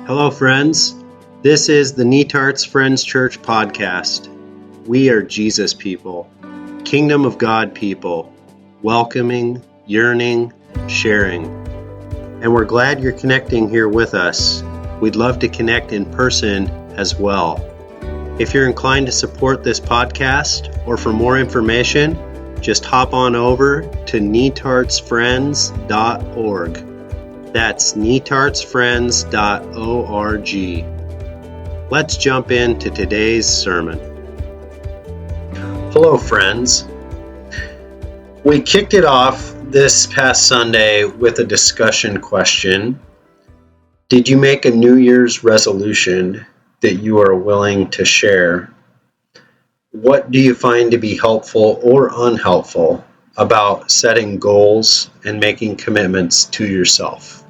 Hello, friends. This is the Netarts Friends Church podcast. We are Jesus people, Kingdom of God people, welcoming, yearning, sharing. And we're glad you're connecting here with us. We'd love to connect in person as well. If you're inclined to support this podcast or for more information, just hop on over to netartsfriends.org. That's netartsfriends.org. Let's jump into today's sermon. Hello, friends. We kicked it off this past Sunday with a discussion question. Did you make a New Year's resolution that you are willing to share? What do you find to be helpful or unhelpful about setting goals and making commitments to yourself?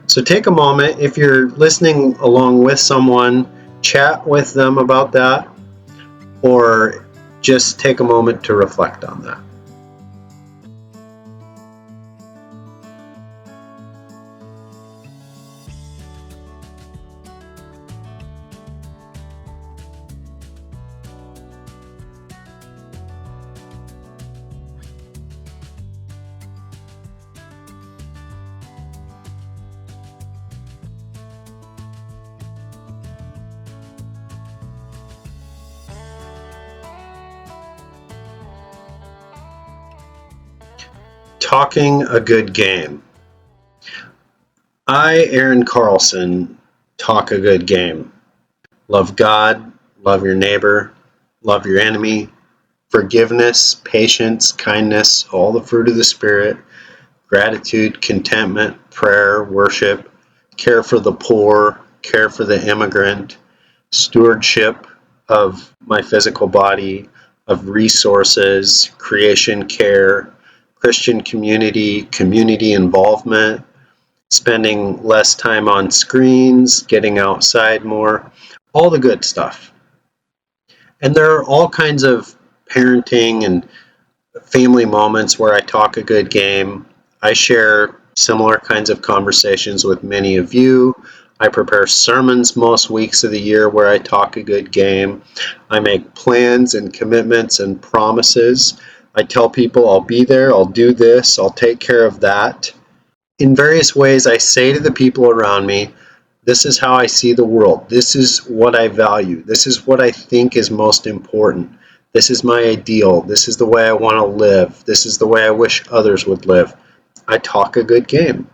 So take a moment, if you're listening along with someone, chat with them about that, or just take a moment to reflect on that. Talking a good game. I, Aaron Carlson, talk a good game. Love God, love your neighbor, love your enemy, forgiveness, patience, kindness, all the fruit of the Spirit, gratitude, contentment, prayer, worship, care for the poor, care for the immigrant, stewardship of my physical body, of resources, creation care, Christian community, community involvement, spending less time on screens, getting outside more, all the good stuff. And there are all kinds of parenting and family moments where I talk a good game. I share similar kinds of conversations with many of you. I prepare sermons most weeks of the year where I talk a good game. I make plans and commitments and promises. I tell people I'll be there, I'll do this, I'll take care of that. In various ways, I say to the people around me, this is how I see the world. This is what I value. This is what I think is most important. This is my ideal. This is the way I want to live. This is the way I wish others would live. I talk a good game.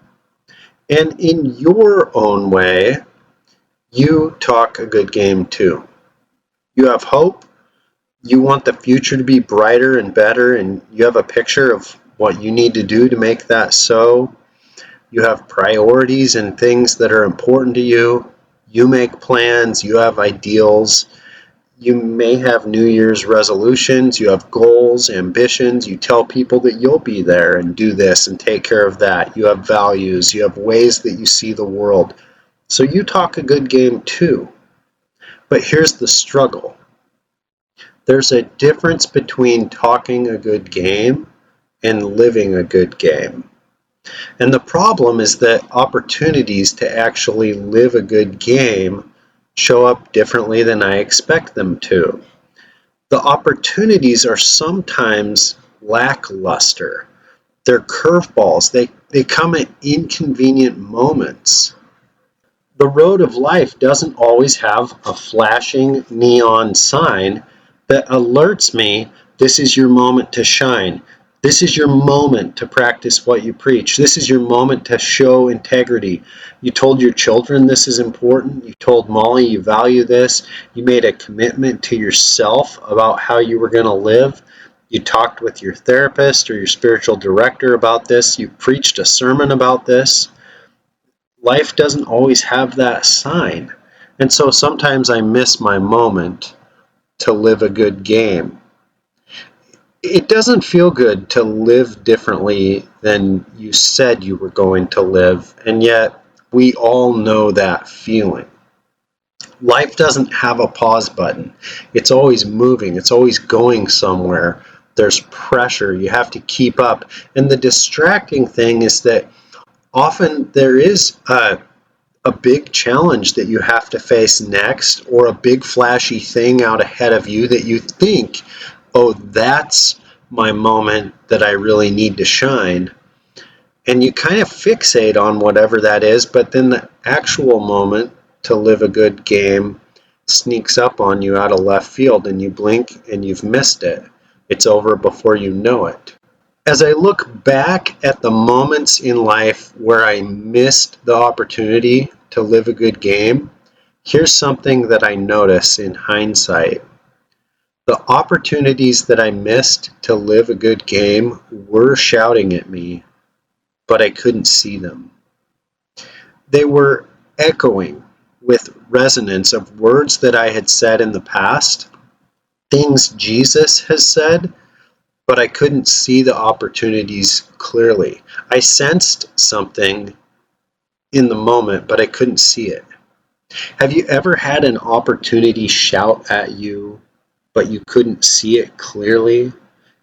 And in your own way, you talk a good game too. You have hope. You want the future to be brighter and better, and you have a picture of what you need to do to make that so. You have priorities and things that are important to you. You make plans. You have ideals. You may have New Year's resolutions. You have goals, ambitions. You tell people that you'll be there and do this and take care of that. You have values. You have ways that you see the world. So you talk a good game too. But here's the struggle. There's a difference between talking a good game and living a good game. And the problem is that opportunities to actually live a good game show up differently than I expect them to. The opportunities are sometimes lackluster. They're curveballs. They come at inconvenient moments. The road of life doesn't always have a flashing neon sign that alerts me, this is your moment to shine. This is your moment to practice what you preach. This is your moment to show integrity. You told your children this is important. You told Molly you value this. You made a commitment to yourself about how you were going to live. You talked with your therapist or your spiritual director about this. You preached a sermon about this. Life doesn't always have that sign. And so sometimes I miss my moment to live a good game. It doesn't feel good to live differently than you said you were going to live, and yet we all know that feeling. Life doesn't have a pause button. It's always moving. It's always going somewhere. There's pressure. You have to keep up. And the distracting thing is that often there is a a big challenge that you have to face next, or a big flashy thing out ahead of you that you think, oh, that's my moment that I really need to shine. And you kind of fixate on whatever that is, but then the actual moment to live a good game sneaks up on you out of left field, and you blink and you've missed it. It's over before you know it. As I look back at the moments in life where I missed the opportunity to live a good game, here's something that I notice in hindsight. The opportunities that I missed to live a good game were shouting at me, but I couldn't see them. They were echoing with resonance of words that I had said in the past, things Jesus has said, but I couldn't see the opportunities clearly. I sensed something in the moment, but I couldn't see it. Have you ever had an opportunity shout at you, but you couldn't see it clearly?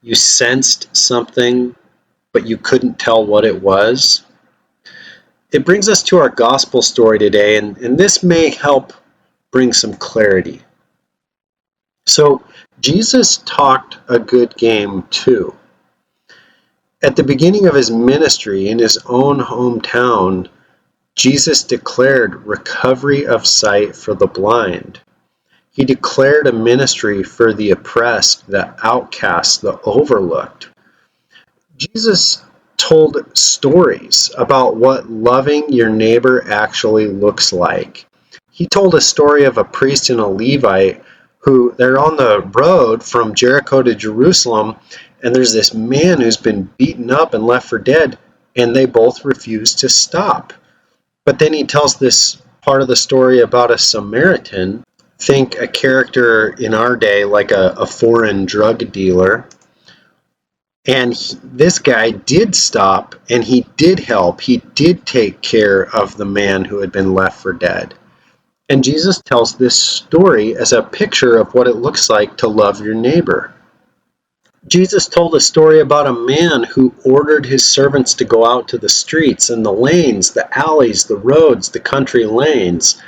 You sensed something, but you couldn't tell what it was? It brings us to our gospel story today, and this may help bring some clarity. So, Jesus talked a good game too. At the beginning of his ministry in his own hometown, Jesus declared recovery of sight for the blind. He declared a ministry for the oppressed, the outcast, the overlooked. Jesus told stories about what loving your neighbor actually looks like. He told a story of a priest and a Levite who they're on the road from Jericho to Jerusalem, and there's this man who's been beaten up and left for dead, and they both refuse to stop. But then he tells this part of the story about a Samaritan. Think a character in our day like a foreign drug dealer. And this guy did stop, and he did help. He did take care of the man who had been left for dead. And Jesus tells this story as a picture of what it looks like to love your neighbor. Jesus told a story about a man who ordered his servants to go out to the streets and the lanes, the alleys, the roads, the country lanes,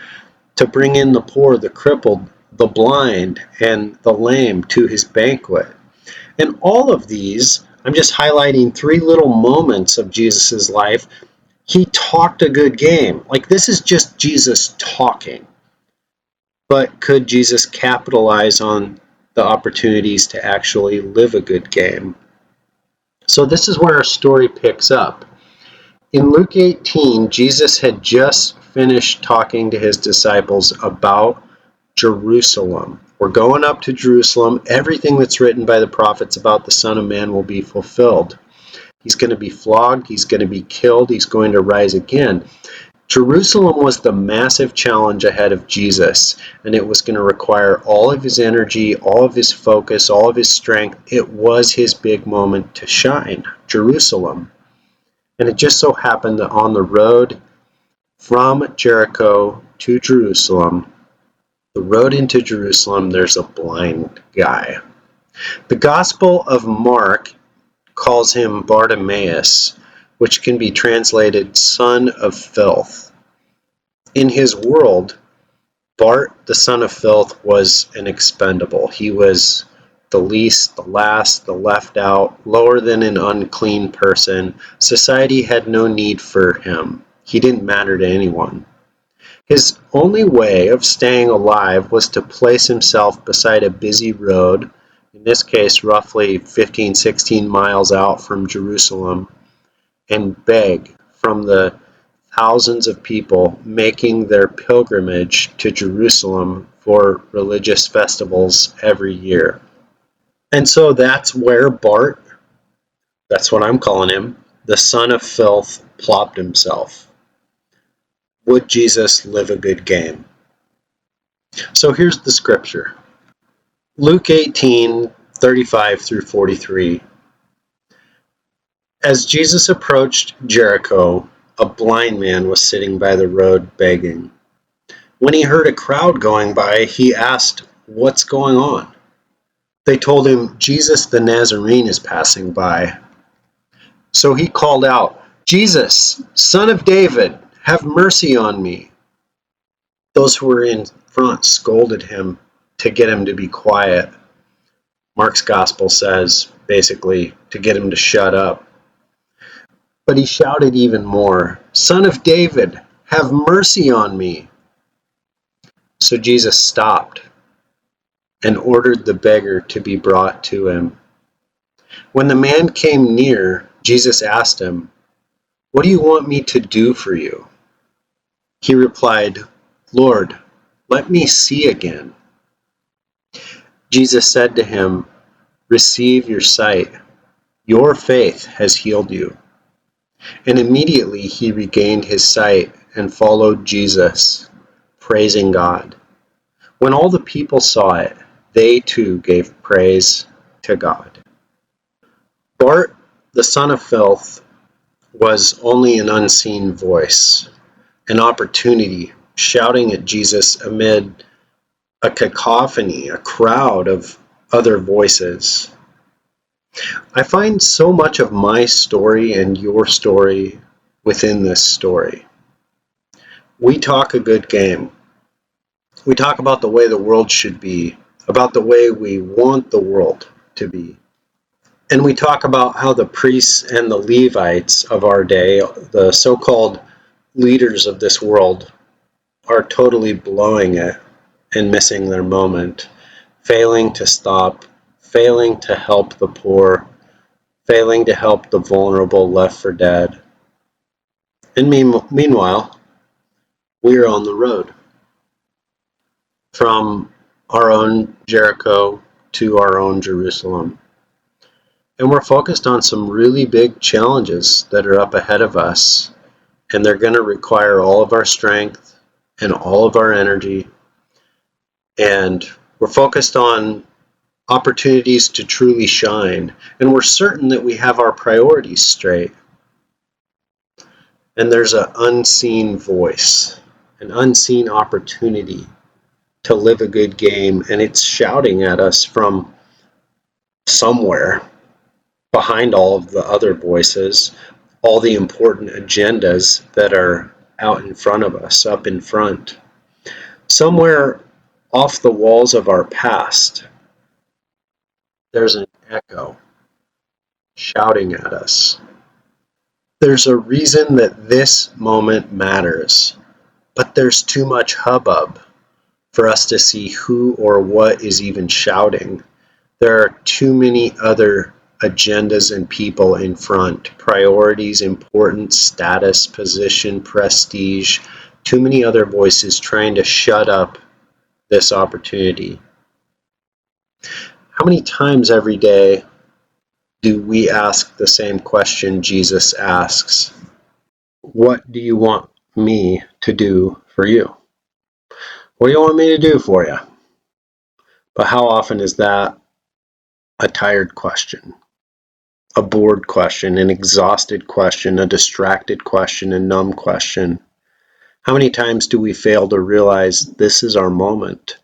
to bring in the poor, the crippled, the blind, and the lame to his banquet. And all of these, I'm just highlighting three little moments of Jesus' life. He talked a good game. Like, this is just Jesus talking. But could Jesus capitalize on the opportunities to actually live a good game? So this is where our story picks up. In Luke 18, Jesus had just finished talking to his disciples about Jerusalem. We're going up to Jerusalem. Everything that's written by the prophets about the Son of Man will be fulfilled. He's going to be flogged. He's going to be killed. He's going to rise again. Jerusalem was the massive challenge ahead of Jesus, and it was going to require all of his energy, all of his focus, all of his strength. It was his big moment to shine, Jerusalem. And it just so happened that on the road from Jericho to Jerusalem, the road into Jerusalem, there's a blind guy. The Gospel of Mark calls him Bartimaeus, which can be translated son of filth. In his world, Bart, the son of filth, was an expendable. He was the least, the last, the left out, lower than an unclean person. Society had no need for him. He didn't matter to anyone. His only way of staying alive was to place himself beside a busy road, in this case roughly 15, 16 miles out from Jerusalem, and beg from the thousands of people making their pilgrimage to Jerusalem for religious festivals every year. And so that's where Bart, that's what I'm calling him, the son of filth, plopped himself. Would Jesus live a good game? So here's the scripture. Luke 18, 35 through 43. As Jesus approached Jericho, a blind man was sitting by the road begging. When he heard a crowd going by, he asked, "What's going on?" They told him, "Jesus the Nazarene is passing by." So he called out, "Jesus, Son of David, have mercy on me." Those who were in front scolded him to get him to be quiet. Mark's gospel says, basically, to get him to shut up. But he shouted even more, "Son of David, have mercy on me." So Jesus stopped and ordered the beggar to be brought to him. When the man came near, Jesus asked him, "What do you want me to do for you?" He replied, "Lord, let me see again." Jesus said to him, "Receive your sight. Your faith has healed you." And immediately he regained his sight and followed Jesus, praising God. When all the people saw it, they too gave praise to God. Bart, the son of filth, was only an unseen voice, an opportunity, shouting at Jesus amid a cacophony, a crowd of other voices. I find so much of my story and your story within this story. We talk a good game. We talk about the way the world should be, about the way we want the world to be. And we talk about how the priests and the Levites of our day, the so-called leaders of this world, are totally blowing it and missing their moment, failing to stop, failing to help the poor, failing to help the vulnerable left for dead. And meanwhile, we are on the road from our own Jericho to our own Jerusalem. And we're focused on some really big challenges that are up ahead of us, and they're going to require all of our strength and all of our energy. And we're focused on opportunities to truly shine, and we're certain that we have our priorities straight. And there's an unseen voice, an unseen opportunity to live a good game, and it's shouting at us from somewhere behind all of the other voices, all the important agendas that are out in front of us, up in front. Somewhere off the walls of our past, there's an echo shouting at us. There's a reason that this moment matters, but there's too much hubbub for us to see who or what is even shouting. There are too many other agendas and people in front, priorities, importance, status, position, prestige, too many other voices trying to shut up this opportunity. How many times every day do we ask the same question Jesus asks? What do you want me to do for you? What do you want me to do for you? But how often is that a tired question? A bored question, an exhausted question, a distracted question, a numb question? How many times do we fail to realize this is our moment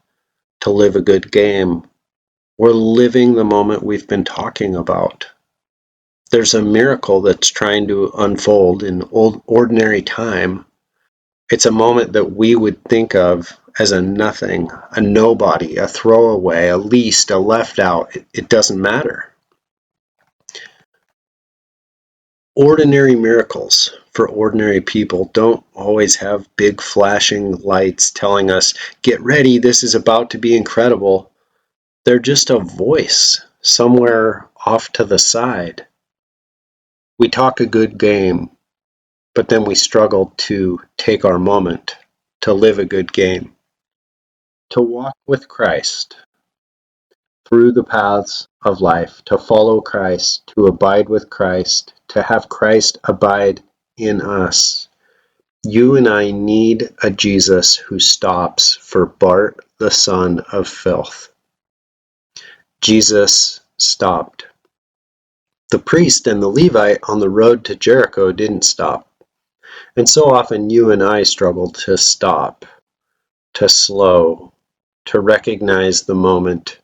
to live a good game? We're living the moment we've been talking about. There's a miracle that's trying to unfold in ordinary time. It's a moment that we would think of as a nothing, a nobody, a throwaway, a least, a left out. It doesn't matter. Ordinary miracles for ordinary people don't always have big flashing lights telling us, get ready, this is about to be incredible. They're just a voice somewhere off to the side. We talk a good game, but then we struggle to take our moment, to live a good game, to walk with Christ through the paths of life, to follow Christ, to abide with Christ, to have Christ abide in us. You and I need a Jesus who stops for Bart, the son of filth. Jesus stopped. The priest and the Levite on the road to Jericho didn't stop. And so often you and I struggle to stop, to slow, to recognize the moment.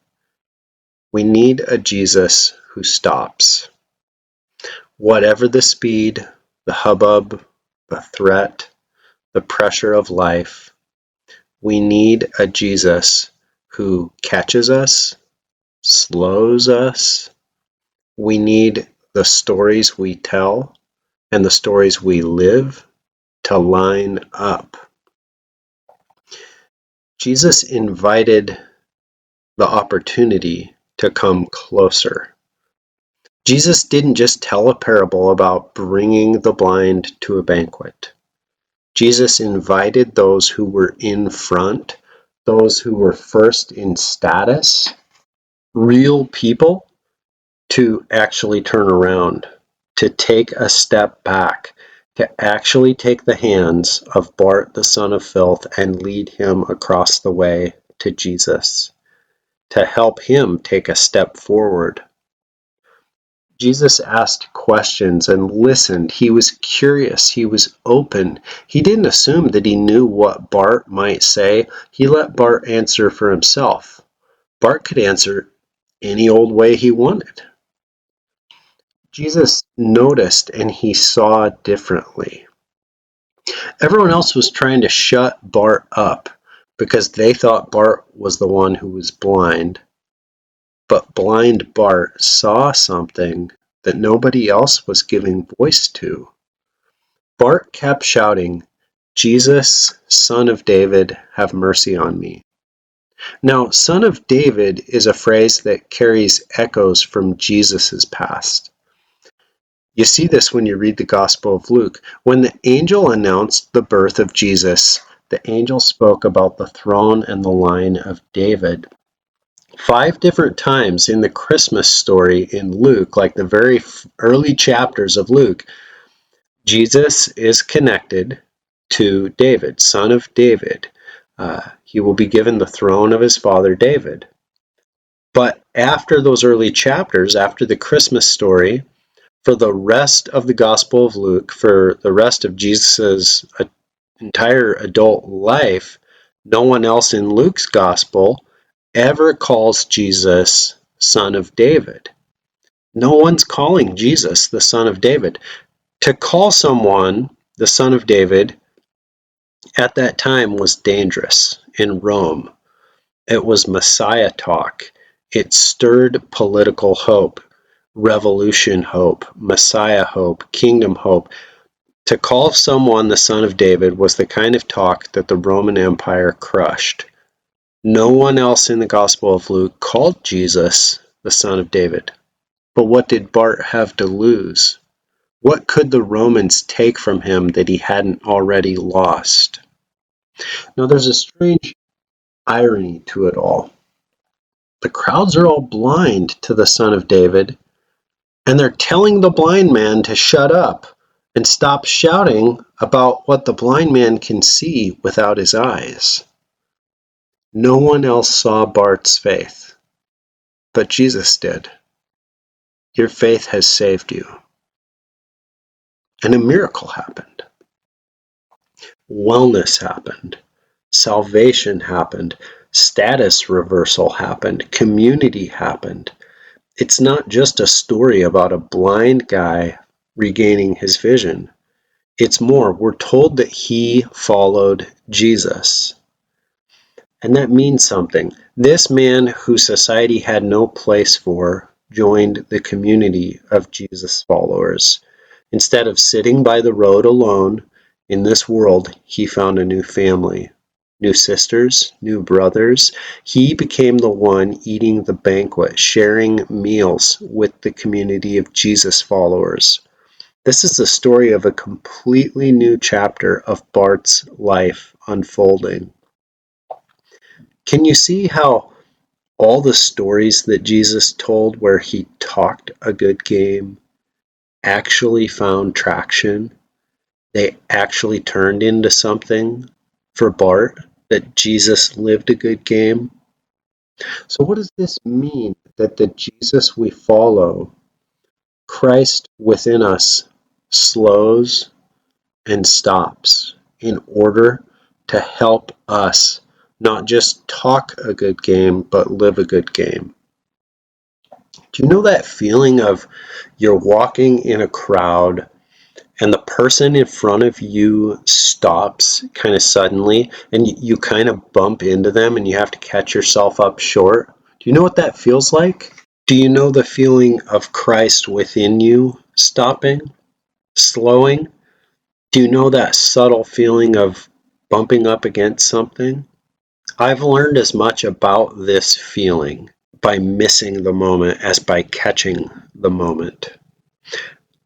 We need a Jesus who stops. Whatever the speed, the hubbub, the threat, the pressure of life, We need a Jesus who catches us, slows us. We need the stories we tell and the stories we live to line up. Jesus invited the opportunity to come closer. Jesus didn't just tell a parable about bringing the blind to a banquet. Jesus invited those who were in front, those who were first in status, real people, to actually turn around, to take a step back, to actually take the hands of Bart the son of filth and lead him across the way to Jesus, to help him take a step forward. Jesus asked questions and listened. He was curious. He was open. He didn't assume that he knew what Bart might say. He let Bart answer for himself. Bart could answer any old way he wanted. Jesus noticed and he saw differently. Everyone else was trying to shut Bart up because they thought Bart was the one who was blind. But blind Bart saw something that nobody else was giving voice to. Bart kept shouting, "Jesus, Son of David, have mercy on me." Now, Son of David is a phrase that carries echoes from Jesus' past. You see this when you read the Gospel of Luke. When the angel announced the birth of Jesus, the angel spoke about the throne and the line of David. 5 different times in the Christmas story in Luke, like the very early chapters of Luke, Jesus is connected to David, son of David. He will be given the throne of his father David. But after those early chapters, after the Christmas story, for the rest of the Gospel of Luke, for the rest of Jesus' entire adult life, no one else in Luke's Gospel ever calls Jesus Son of David. No one's calling Jesus the Son of David. To call someone the Son of David at that time was dangerous in Rome. It was Messiah talk. It stirred political hope, revolution hope, Messiah hope, kingdom hope. To call someone the Son of David was the kind of talk that the Roman Empire crushed. No one else in the Gospel of Luke called Jesus the Son of David. But what did Bart have to lose? What could the Romans take from him that he hadn't already lost? Now, there's a strange irony to it all. The crowds are all blind to the Son of David, and they're telling the blind man to shut up and stop shouting about what the blind man can see without his eyes. No one else saw Bart's faith, but Jesus did. Your faith has saved you. And a miracle happened. Wellness happened. Salvation happened. Status reversal happened. Community happened. It's not just a story about a blind guy regaining his vision. It's more. We're told that he followed Jesus. And that means something. This man who society had no place for joined the community of Jesus followers. Instead of sitting by the road alone in this world, he found a new family, new sisters, new brothers. He became the one eating the banquet, sharing meals with the community of Jesus followers. This is the story of a completely new chapter of Bart's life unfolding. Can you see how all the stories that Jesus told where he talked a good game actually found traction? They actually turned into something for Bart, that Jesus lived a good game? So what does this mean that the Jesus we follow, Christ within us, slows and stops in order to help us not just talk a good game, but live a good game? Do you know that feeling of you're walking in a crowd and the person in front of you stops kind of suddenly, and you kind of bump into them and you have to catch yourself up short. Do you know what that feels like? Do you know the feeling of Christ within you stopping, slowing? Do you know that subtle feeling of bumping up against something? I've learned as much about this feeling by missing the moment as by catching the moment.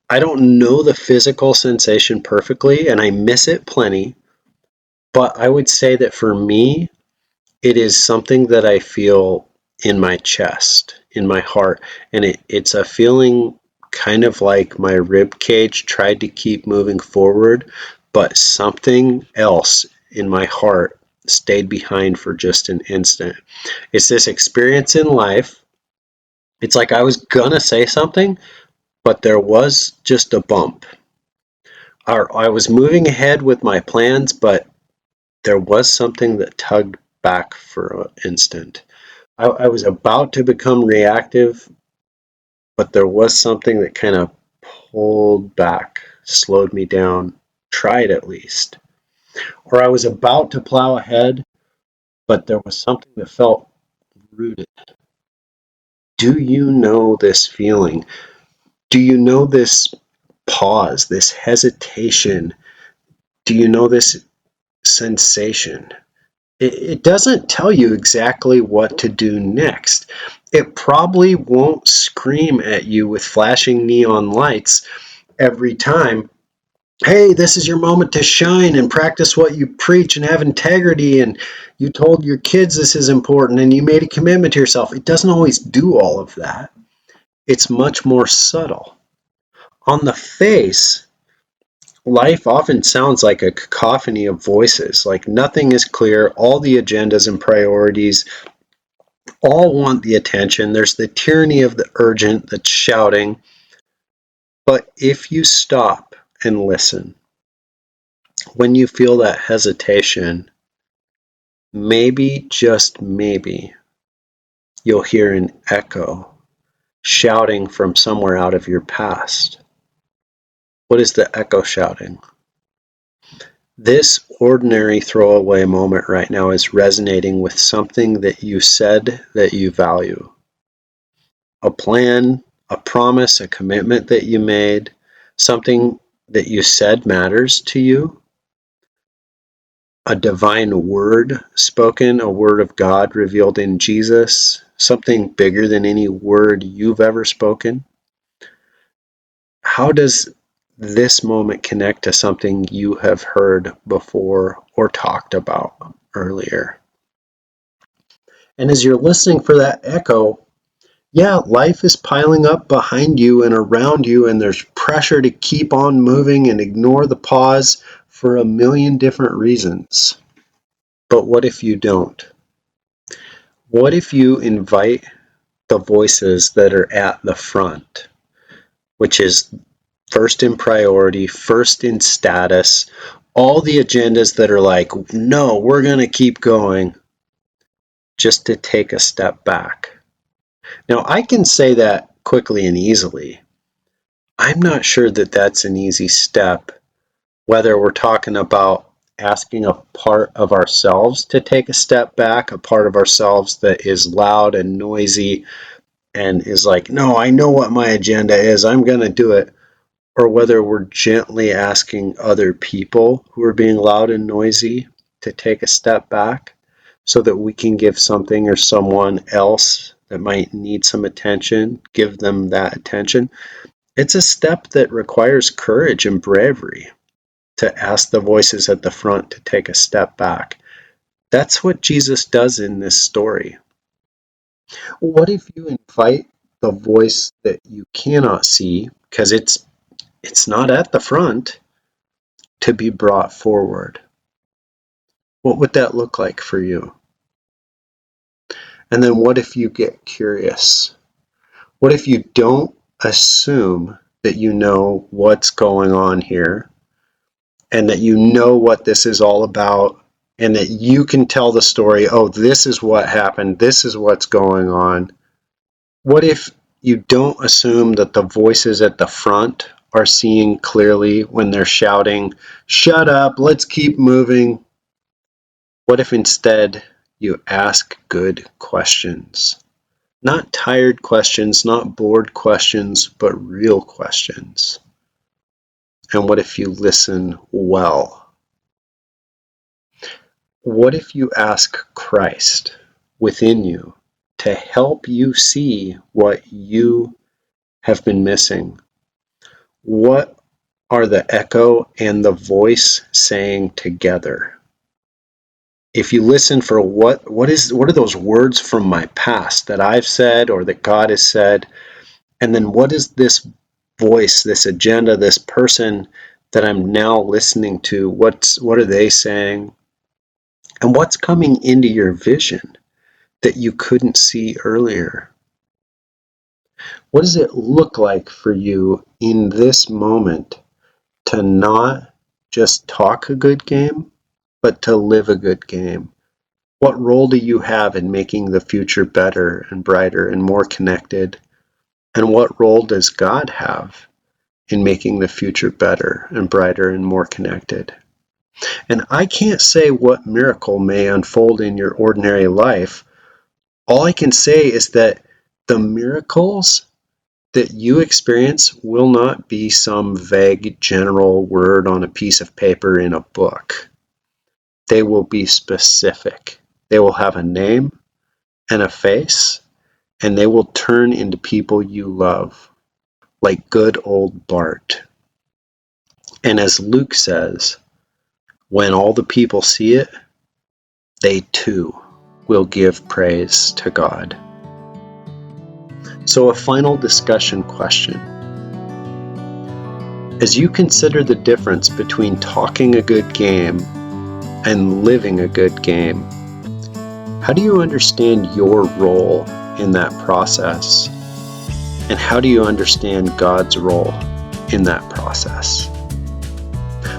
I don't know the physical sensation perfectly, and I miss it plenty, but I would say that for me, it is something that I feel in my chest, in my heart, and it's a feeling kind of like my rib cage tried to keep moving forward, but something else in my heart stayed behind for just an instant. It's this experience in life. It's like I was gonna say something, but there was just a bump. I was moving ahead with my plans, but there was something that tugged back for an instant. I was about to become reactive, but there was something that kind of pulled back, slowed me down, tried at least. Or I was about to plow ahead, but there was something that felt rooted. Do you know this feeling? Do you know this pause, this hesitation? Do you know this sensation? It doesn't tell you exactly what to do next. It probably won't scream at you with flashing neon lights every time. Hey, this is your moment to shine and practice what you preach and have integrity. And you told your kids this is important and you made a commitment to yourself. It doesn't always do all of that. It's much more subtle. On the face, life often sounds like a cacophony of voices, like nothing is clear, all the agendas and priorities all want the attention. There's the tyranny of the urgent that's shouting. But if you stop and listen, when you feel that hesitation, maybe, just maybe, you'll hear an echo shouting from somewhere out of your past. What is the echo shouting? This ordinary throwaway moment right now is resonating with something that you said that you value. A plan, a promise, a commitment that you made, something that you said matters to you, a divine word spoken, a word of God revealed in Jesus, something bigger than any word you've ever spoken. How does this moment connect to something you have heard before or talked about earlier? And as you're listening for that echo, yeah, life is piling up behind you and around you, and there's pressure to keep on moving and ignore the pause for a million different reasons. But what if you don't? What if you invite the voices that are at the front, which is first in priority, first in status, all the agendas that are like, no, we're going to keep going, just to take a step back? Now, I can say that quickly and easily. I'm not sure that that's an easy step, whether we're talking about asking a part of ourselves to take a step back, a part of ourselves that is loud and noisy and is like, no, I know what my agenda is, I'm going to do it, or whether we're gently asking other people who are being loud and noisy to take a step back so that we can give something or someone else that might need some attention, give them that attention. It's a step that requires courage and bravery to ask the voices at the front to take a step back. That's what Jesus does in this story. What if you invite the voice that you cannot see, because it's not at the front, to be brought forward? What would that look like for you? And then what if you get curious? What if you don't assume that you know what's going on here and that you know what this is all about and that you can tell the story, oh, this is what happened, this is what's going on? What if you don't assume that the voices at the front are seeing clearly when they're shouting, "Shut up, let's keep moving"? What if instead you ask good questions? Not tired questions, not bored questions, but real questions. And what if you listen well? What if you ask Christ within you to help you see what you have been missing? What are the echo and the voice saying together? If you listen for what are those words from my past that I've said or that God has said, and then what is this voice, this agenda, this person that I'm now listening to? What are they saying? And what's coming into your vision that you couldn't see earlier? What does it look like for you in this moment to not just talk a good game, but to live a good game? What role do you have in making the future better and brighter and more connected? And what role does God have in making the future better and brighter and more connected? And I can't say what miracle may unfold in your ordinary life. All I can say is that the miracles that you experience will not be some vague general word on a piece of paper in a book. They will be specific. They will have a name and a face, and they will turn into people you love, like good old Bart. And as Luke says, when all the people see it, they too will give praise to God. So a final discussion question. As you consider the difference between talking a good game and living a good game, how do you understand your role in that process? And how do you understand God's role in that process?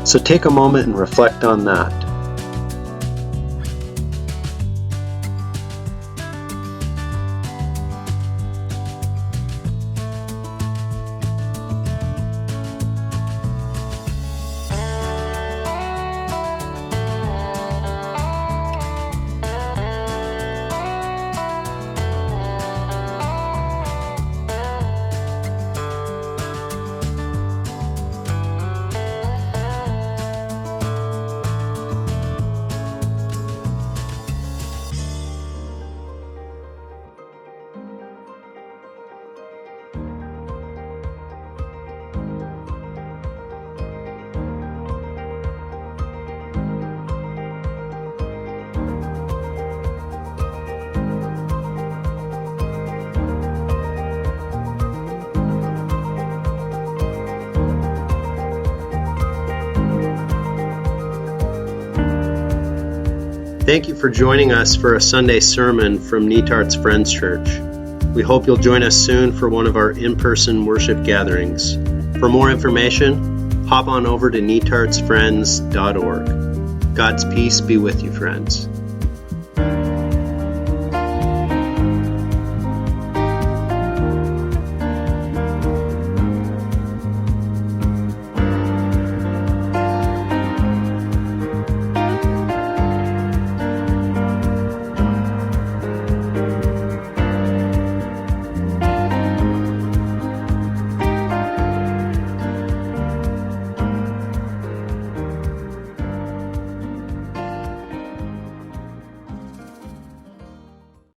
So take a moment and reflect on that. Thank you for joining us for a Sunday sermon from Netart's Friends Church. We hope you'll join us soon for one of our in-person worship gatherings. For more information, hop on over to netartsfriends.org. God's peace be with you, friends.